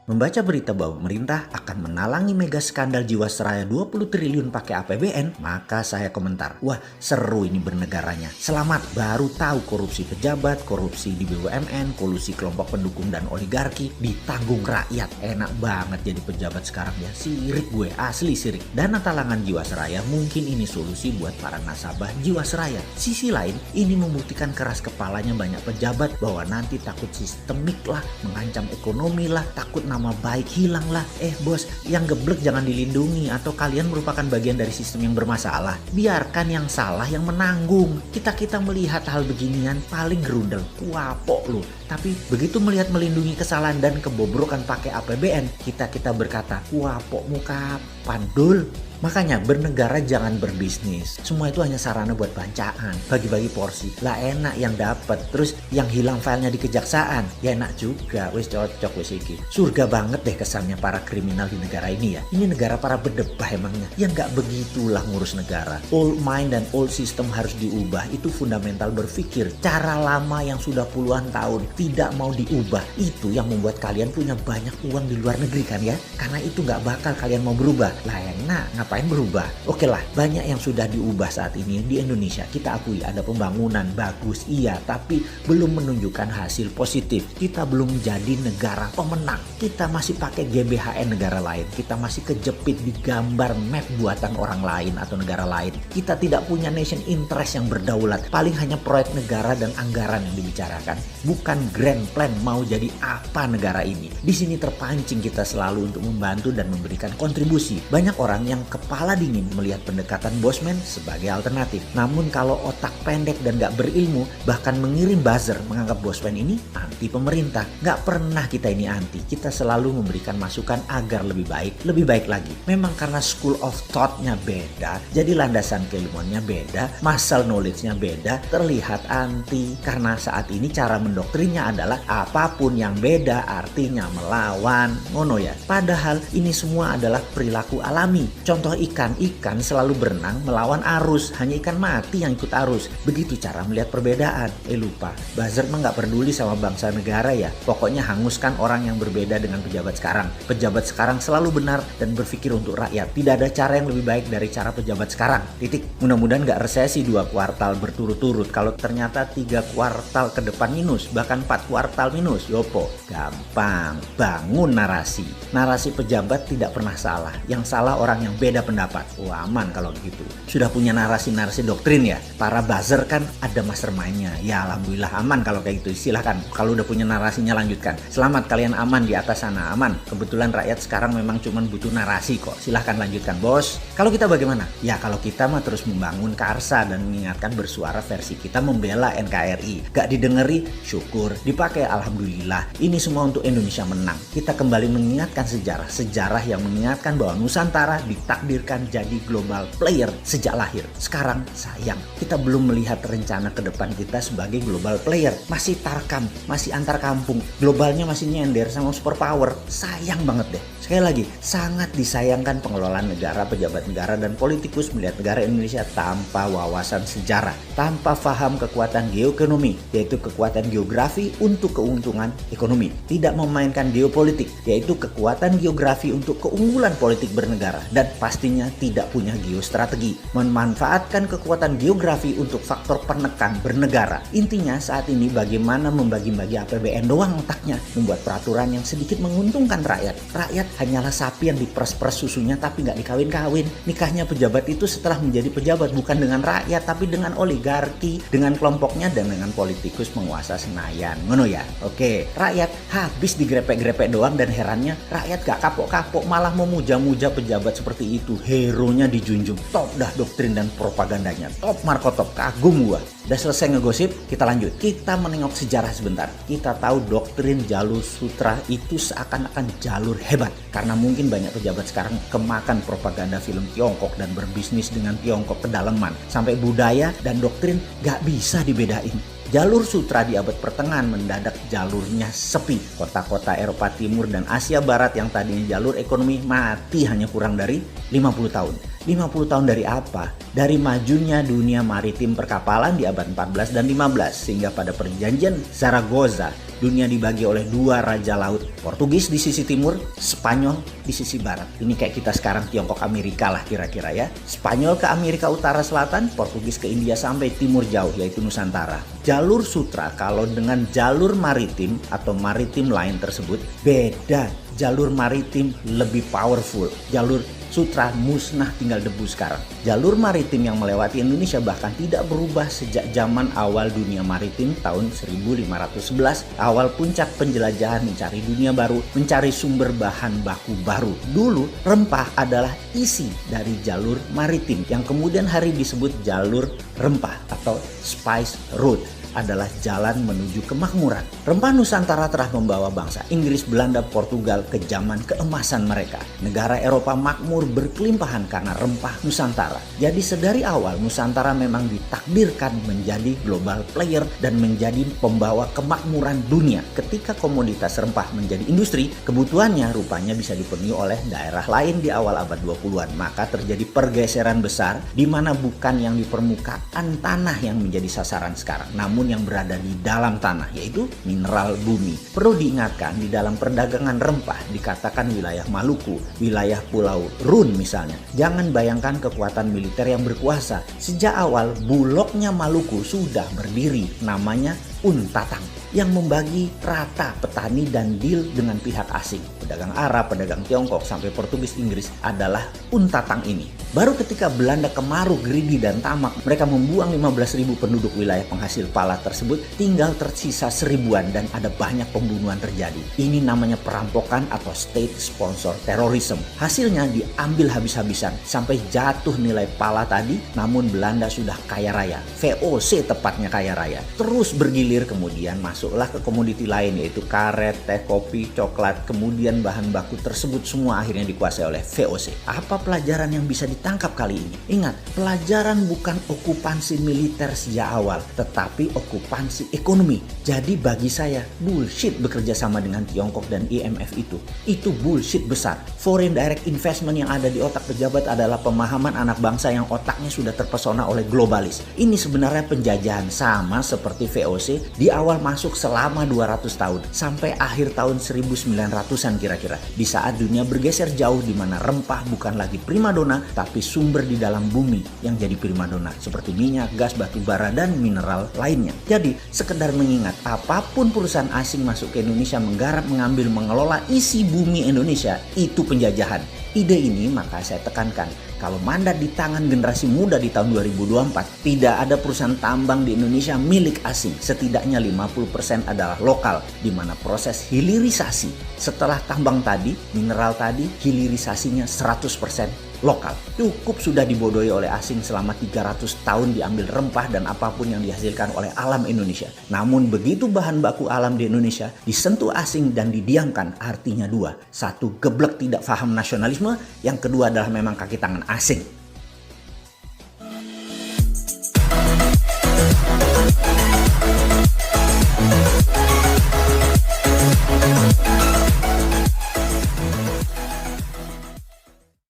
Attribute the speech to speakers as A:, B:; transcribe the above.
A: Membaca berita bahwa pemerintah akan menalangi mega skandal Jiwasraya 20 triliun pakai APBN, maka saya komentar, wah seru ini bernegaranya. Selamat, baru tahu korupsi pejabat, korupsi di BUMN, kolusi kelompok pendukung dan oligarki ditanggung rakyat. Enak banget jadi pejabat sekarang ya, sirik gue, asli sirik. Dana talangan Jiwasraya mungkin ini solusi buat para nasabah Jiwasraya. Sisi lain, ini membuktikan keras kepalanya banyak pejabat bahwa nanti takut sistemik lah, mengancam ekonomi lah, takut nama baik hilang lah. Bos, yang geblek jangan dilindungi atau kalian merupakan bagian dari sistem yang bermasalah. Biarkan yang salah yang menanggung. Kita melihat hal beginian paling gerundel, kuapok lu. Tapi begitu melihat melindungi kesalahan dan kebobrokan pakai APBN, kita berkata, kuapok muka pandul. Makanya bernegara jangan berbisnis. Semua itu hanya sarana buat bancaan, bagi-bagi porsi. Lah enak yang dapat, terus yang hilang filenya di kejaksaan. Ya enak juga, wis cocok wis iki. Surga banget deh kesannya para kriminal di negara ini ya. Ini negara para berdebah emangnya. Ya nggak begitulah ngurus negara. Old mind dan old system harus diubah. Itu fundamental berpikir. Cara lama yang sudah puluhan tahun tidak mau diubah. Itu yang membuat kalian punya banyak uang di luar negeri kan ya. Karena itu nggak bakal kalian mau berubah. Lah enak, ngapain berubah? Oke lah, banyak yang sudah diubah saat ini di Indonesia. Kita akui ada pembangunan bagus, iya, tapi belum menunjukkan hasil positif. Kita belum jadi negara pemenang. Kita masih pakai GBHN negara lain. Kita masih kejepit di gambar map buatan orang lain atau negara lain. Kita tidak punya nation interest yang berdaulat. Paling hanya proyek negara dan anggaran yang dibicarakan. Bukan grand plan mau jadi apa negara ini. Di sini terpancing kita selalu untuk membantu dan memberikan kontribusi. Banyak orang yang kepala dingin melihat pendekatan bosman sebagai alternatif. Namun kalau otak pendek dan gak berilmu, bahkan mengirim buzzer menganggap bosman ini anti pemerintah. Gak pernah kita ini anti. Kita selalu memberikan masukan agar lebih baik lagi. Memang karena school of thought-nya beda, jadi landasan keilmuannya beda, muscle knowledge-nya beda, terlihat anti. Karena saat ini cara mendoktrinnya adalah apapun yang beda artinya melawan. Ngono ya. Padahal ini semua adalah perilaku alami. Contoh ikan selalu berenang melawan arus, hanya ikan mati yang ikut arus. Begitu cara melihat perbedaan. Lupa, buzzer mah nggak peduli sama bangsa negara ya. Pokoknya hanguskan orang yang berbeda dengan pejabat sekarang. Pejabat sekarang selalu benar dan berpikir untuk rakyat. Tidak ada cara yang lebih baik dari cara pejabat sekarang. Titik. Mudah-mudahan nggak resesi 2 kuartal berturut-turut. Kalau ternyata 3 kuartal ke depan minus, bahkan 4 kuartal minus, yopo. Gampang, bangun narasi. Narasi pejabat tidak pernah salah. Yang salah orang yang beda pendapat. Wah, aman kalau begitu. Sudah punya narasi-narasi doktrin ya. Para buzzer kan ada mastermind-nya. Ya alhamdulillah aman kalau kayak gitu. Silahkan. Kalau udah punya narasinya lanjutkan. Selamat kalian aman di atas sana. Aman. Kebetulan rakyat sekarang memang cuma butuh narasi kok. Silahkan lanjutkan bos. Kalau kita bagaimana? Ya kalau kita mah terus membangun karsa dan mengingatkan bersuara versi kita membela NKRI. Gak didengeri, syukur. Dipakai alhamdulillah. Ini semua untuk Indonesia menang. Kita kembali mengingatkan sejarah. Sejarah yang mengingatkan bahwa Nusantara ditakdirkan jadi global player sejak lahir. Sekarang sayang, kita belum melihat rencana ke depan kita sebagai global player. Masih tarkam, masih antar kampung. Globalnya masih nyender sama superpower. Sayang banget deh. Sekali lagi, sangat disayangkan pengelolaan negara, pejabat negara, dan politikus melihat negara Indonesia tanpa wawasan sejarah, tanpa paham kekuatan geoekonomi, yaitu kekuatan geografi untuk keuntungan ekonomi. Tidak memainkan geopolitik, yaitu kekuatan geografi untuk keunggulan politik bernegara, dan pastinya tidak punya geostrategi. Memanfaatkan kekuatan geografi untuk faktor penekan bernegara. Intinya saat ini bagaimana membagi-bagi APBN doang otaknya, membuat peraturan yang sedikit menguntungkan rakyat. Rakyat hanyalah sapi yang diperes-peres susunya tapi nggak dikawin-kawin. Nikahnya pejabat itu setelah menjadi pejabat bukan dengan rakyat tapi dengan oligarki, dengan kelompoknya dan dengan politikus penguasa Senayan. Ngono ya? Oke, rakyat habis digrepek-grepek doang dan herannya rakyat gak kapok-kapok malah memuja-muja pejabat seperti itu. Hero-nya dijunjung. Top dah doktrin dan propagandanya. Top Marco Top, kagum gua. Udah selesai ngegosip, kita lanjut. Kita menengok sejarah sebentar. Kita tahu doktrin jalur sutra itu seakan-akan jalur hebat. Karena mungkin banyak pejabat sekarang kemakan propaganda film Tiongkok dan berbisnis dengan Tiongkok kedalaman. Sampai budaya dan doktrin gak bisa dibedain. Jalur sutra di abad pertengahan mendadak jalurnya sepi. Kota-kota Eropa Timur dan Asia Barat yang tadinya jalur ekonomi mati hanya kurang dari 50 tahun. 50 tahun dari apa? Dari majunya dunia maritim perkapalan di abad 14 dan 15 sehingga pada perjanjian Zaragoza dunia dibagi oleh dua raja laut, Portugis di sisi timur, Spanyol di sisi barat. Ini kayak kita sekarang Tiongkok Amerika lah kira-kira ya. Spanyol ke Amerika Utara Selatan, Portugis ke India sampai timur jauh yaitu Nusantara. Jalur sutra kalau dengan jalur maritim atau maritim lain tersebut beda. Jalur maritim lebih powerful. Jalur sutra musnah tinggal debu sekarang. Jalur maritim yang melewati Indonesia bahkan tidak berubah sejak zaman awal dunia maritim tahun 1511. Awal puncak penjelajahan mencari dunia baru, mencari sumber bahan baku baru. Dulu rempah adalah isi dari jalur maritim yang kemudian hari disebut jalur rempah atau spice route. Adalah jalan menuju kemakmuran. Rempah Nusantara telah membawa bangsa Inggris, Belanda, Portugal ke zaman keemasan mereka. Negara Eropa makmur berkelimpahan karena rempah Nusantara. Jadi sedari awal Nusantara memang ditakdirkan menjadi global player dan menjadi pembawa kemakmuran dunia. Ketika komoditas rempah menjadi industri, kebutuhannya rupanya bisa dipenuhi oleh daerah lain di awal abad 20-an. Maka terjadi pergeseran besar di mana bukan yang di permukaan tanah yang menjadi sasaran sekarang, namun yang berada di dalam tanah, yaitu mineral bumi. Perlu diingatkan, di dalam perdagangan rempah dikatakan wilayah Maluku, wilayah Pulau Run misalnya. Jangan bayangkan kekuatan militer yang berkuasa. Sejak awal bulognya Maluku sudah berdiri, namanya Untatang, yang membagi rata petani dan deal dengan pihak asing. Pedagang Arab, pedagang Tiongkok, sampai Portugis Inggris adalah Untatang ini. Baru ketika Belanda kemaru, greedy dan tamak, mereka membuang 15.000 penduduk wilayah penghasil pala tersebut, tinggal tersisa 1.000-an dan ada banyak pembunuhan terjadi. Ini namanya perampokan atau state sponsor terrorism. Hasilnya diambil habis-habisan sampai jatuh nilai pala tadi, namun Belanda sudah kaya raya. VOC tepatnya kaya raya. Terus bergilir, kemudian masuklah ke komoditi lain yaitu karet, teh, kopi, coklat, kemudian bahan baku tersebut semua akhirnya dikuasai oleh VOC. Apa pelajaran yang bisa ditangkap kali ini? Ingat, pelajaran bukan okupansi militer sejak awal, tetapi okupansi ekonomi. Jadi bagi saya, bullshit bekerja sama dengan Tiongkok dan IMF itu. Itu bullshit besar. Foreign direct investment yang ada di otak pejabat adalah pemahaman anak bangsa yang otaknya sudah terpesona oleh globalis. Ini sebenarnya penjajahan sama seperti VOC di awal masuk selama 200 tahun sampai akhir tahun 1900-an kira-kira. Di saat dunia bergeser jauh di mana rempah bukan lagi primadona tapi sumber di dalam bumi yang jadi primadona seperti minyak, gas, batu bara dan mineral lainnya. Jadi sekedar mengingat, apapun perusahaan asing masuk ke Indonesia menggarap, mengambil, mengelola isi bumi Indonesia itu penjajahan. Ide ini maka saya tekankan, kalau mandat di tangan generasi muda di tahun 2024, tidak ada perusahaan tambang di Indonesia milik asing. Setidaknya 50% adalah lokal, di mana proses hilirisasi setelah tambang tadi, mineral tadi, hilirisasinya 100% lokal. Cukup sudah dibodohi oleh asing selama 300 tahun diambil rempah dan apapun yang dihasilkan oleh alam Indonesia. Namun begitu bahan baku alam di Indonesia disentuh asing dan didiamkan, artinya dua. Satu, geblek tidak paham nasionalisme. Yang kedua adalah memang kaki tangan asing.